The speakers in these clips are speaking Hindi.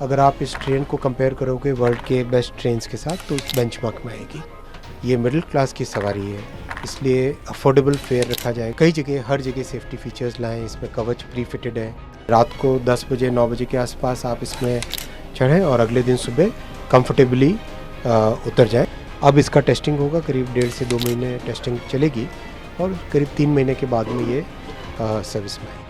अगर आप इस ट्रेन को कंपेयर करोगे वर्ल्ड के बेस्ट ट्रेन्स के साथ तो उस बेंचमार्क में आएगी। ये मिडिल क्लास की सवारी है, इसलिए अफोर्डेबल फेयर रखा जाए। कई जगह हर जगह सेफ्टी फीचर्स लाएं, इसमें कवच प्री फिटेड है। रात को 10 बजे 9 बजे के आसपास आप इसमें चढ़ें और अगले दिन सुबह कंफर्टेबली उतर जाए। अब इसका टेस्टिंग होगा, करीब 1.5 से 2 महीने टेस्टिंग चलेगी और करीब 3 महीने के बाद में ये सर्विस में आएगी।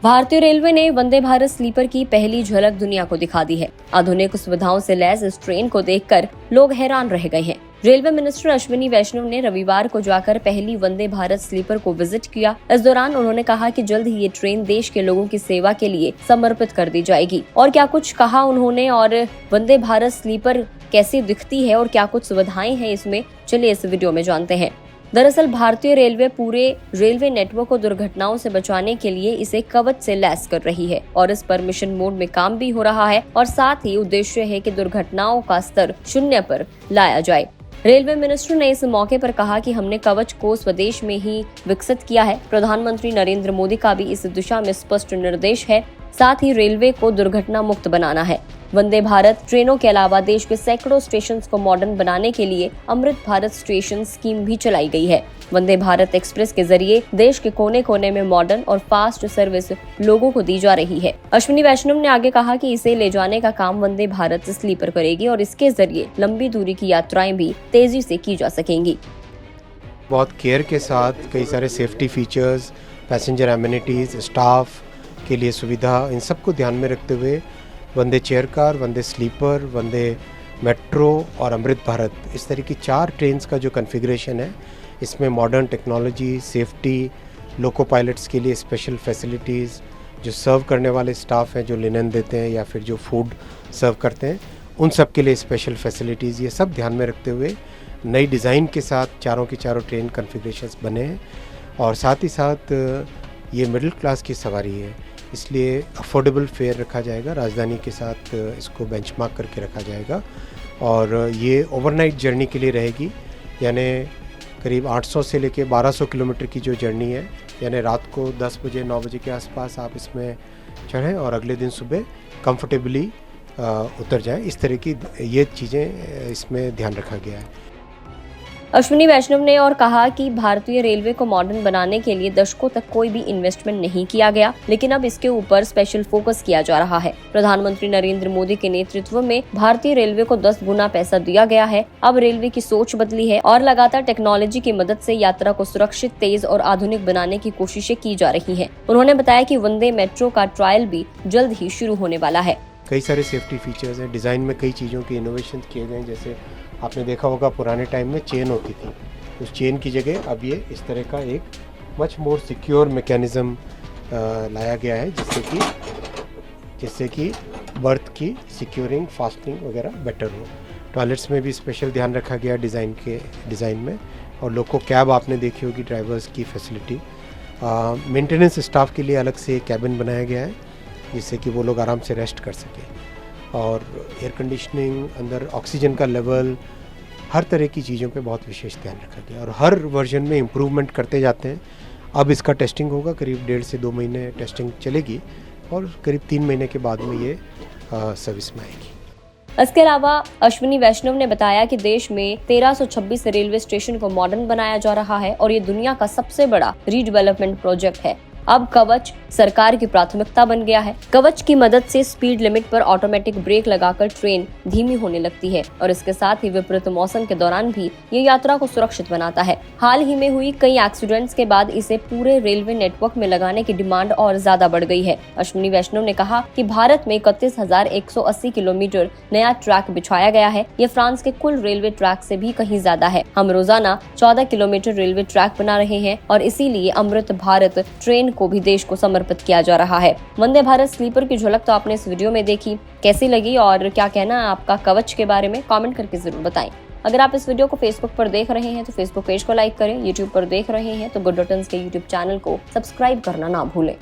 भारतीय रेलवे ने वंदे भारत स्लीपर की पहली झलक दुनिया को दिखा दी है। आधुनिक सुविधाओं से लैस इस ट्रेन को देखकर लोग हैरान रह गए हैं। रेलवे मिनिस्टर अश्विनी वैष्णव ने रविवार को जाकर पहली वंदे भारत स्लीपर को विजिट किया। इस दौरान उन्होंने कहा कि जल्द ही ये ट्रेन देश के लोगों की सेवा के लिए समर्पित कर दी जाएगी। और क्या कुछ कहा उन्होंने और वंदे भारत स्लीपर कैसी दिखती है और क्या कुछ सुविधाएं हैं इसमें, चलिए इस वीडियो में जानते हैं। दरअसल भारतीय रेलवे पूरे रेलवे नेटवर्क को दुर्घटनाओं से बचाने के लिए इसे कवच से लैस कर रही है और इस पर मिशन मोड में काम भी हो रहा है और साथ ही उद्देश्य है कि दुर्घटनाओं का स्तर 0 पर लाया जाए। रेलवे मिनिस्टर ने इस मौके पर कहा कि हमने कवच को स्वदेश में ही विकसित किया है। प्रधानमंत्री नरेंद्र मोदी का भी इस दिशा में स्पष्ट निर्देश है। साथ ही रेलवे को दुर्घटना मुक्त बनाना है। वंदे भारत ट्रेनों के अलावा देश के सैकड़ों स्टेशंस को मॉडर्न बनाने के लिए अमृत भारत स्टेशन स्कीम भी चलाई गई है। वंदे भारत एक्सप्रेस के जरिए देश के कोने कोने में मॉडर्न और फास्ट सर्विस लोगों को दी जा रही है। अश्विनी वैष्णव ने आगे कहा कि इसे ले जाने का काम वंदे भारत स्लीपर करेगी और इसके जरिए लंबी दूरी की यात्राएं भी तेजी से की जा सकेंगी। बहुत केयर के साथ कई सारे safety features, passenger amenities, staff के लिए सुविधा, इन सबको ध्यान में रखते हुए वंदे चेयर कार, वंदे स्लीपर, वंदे मेट्रो और अमृत भारत, इस तरह की 4 ट्रेन्स का जो कॉन्फ़िगरेशन है, इसमें मॉडर्न टेक्नोलॉजी, सेफ्टी, लोको पायलट्स के लिए स्पेशल फैसिलिटीज़, जो सर्व करने वाले स्टाफ हैं जो लिनन देते हैं या फिर जो फूड सर्व करते हैं, उन सब के लिए स्पेशल फैसिलिटीज़, ये सब ध्यान में रखते हुए नई डिज़ाइन के साथ चारों की चारों ट्रेन कॉन्फ़िगरेशंस बने हैं। और साथ ही साथ ये मिडिल क्लास की सवारी है, इसलिए अफोर्डेबल फेयर रखा जाएगा। राजधानी के साथ इसको बेंचमार्क करके रखा जाएगा और ये ओवरनाइट जर्नी के लिए रहेगी, यानी करीब 800 से लेके 1200 किलोमीटर की जो जर्नी है, यानी रात को 10 बजे 9 बजे के आसपास आप इसमें चढ़ें और अगले दिन सुबह कंफर्टेबली उतर जाएं। इस तरह की ये चीज़ें इसमें ध्यान रखा गया है। अश्विनी वैष्णव ने और कहा कि भारतीय रेलवे को मॉडर्न बनाने के लिए दशकों तक कोई भी इन्वेस्टमेंट नहीं किया गया, लेकिन अब इसके ऊपर स्पेशल फोकस किया जा रहा है। प्रधानमंत्री नरेंद्र मोदी के नेतृत्व में भारतीय रेलवे को 10 गुना पैसा दिया गया है। अब रेलवे की सोच बदली है और लगातार टेक्नोलॉजी की मदद से यात्रा को सुरक्षित, तेज और आधुनिक बनाने की कोशिशें की जा रही है। उन्होंने बताया कि वंदे मेट्रो का ट्रायल भी जल्द ही शुरू होने वाला है। कई सारे सेफ्टी फीचर्स हैं, डिज़ाइन में कई चीज़ों के इनोवेशन किए गए हैं। जैसे आपने देखा होगा पुराने टाइम में चेन होती थी, उस चेन की जगह अब ये इस तरह का एक मच मोर सिक्योर मैकेनिज़्म लाया गया है, जिससे कि बर्थ की सिक्योरिंग, फास्टिंग वगैरह बेटर हो। टॉयलेट्स में भी स्पेशल ध्यान रखा गया डिज़ाइन में। और लोको कैब आपने देखी होगी, ड्राइवर्स की फैसिलिटी। मेंटेनेंस स्टाफ के लिए अलग से कैबिन बनाया गया है, जिससे कि वो लोग आराम से रेस्ट कर सकें। और एयर कंडीशनिंग, अंदर ऑक्सीजन का लेवल, हर तरह की चीज़ों पे बहुत विशेष ध्यान रखा गया और हर वर्जन में इम्प्रूवमेंट करते जाते हैं। अब इसका टेस्टिंग होगा, करीब 1.5 से 2 महीने टेस्टिंग चलेगी और करीब 3 महीने के बाद में ये सर्विस में आएगी। इसके अलावा अश्विनी वैष्णव ने बताया कि देश में 1326 रेलवे स्टेशन को मॉडर्न बनाया जा रहा है और ये दुनिया का सबसे बड़ा रीडेवलपमेंट प्रोजेक्ट है। अब कवच सरकार की प्राथमिकता बन गया है। कवच की मदद से स्पीड लिमिट पर ऑटोमेटिक ब्रेक लगाकर ट्रेन धीमी होने लगती है और इसके साथ ही विपरीत मौसम के दौरान भी ये यात्रा को सुरक्षित बनाता है। हाल ही में हुई कई एक्सीडेंट्स के बाद इसे पूरे रेलवे नेटवर्क में लगाने की डिमांड और ज्यादा बढ़ गई है। अश्विनी वैष्णव ने कहा कि भारत में 31,180 किलोमीटर नया ट्रैक बिछाया गया है। ये फ्रांस के कुल रेलवे ट्रैक से भी कहीं ज्यादा है। हम रोजाना 14 किलोमीटर रेलवे ट्रैक बना रहे हैं और इसीलिए अमृत भारत ट्रेन को भी देश को समर्पित किया जा रहा है। वंदे भारत स्लीपर की झलक तो आपने इस वीडियो में देखी, कैसी लगी और क्या कहना है आपका कवच के बारे में, कमेंट करके जरूर बताएं। अगर आप इस वीडियो को फेसबुक पर देख रहे हैं तो फेसबुक पेज को लाइक करें, यूट्यूब पर देख रहे हैं तो गुड डॉटन्स के यूट्यूब चैनल को सब्सक्राइब करना ना भूलें।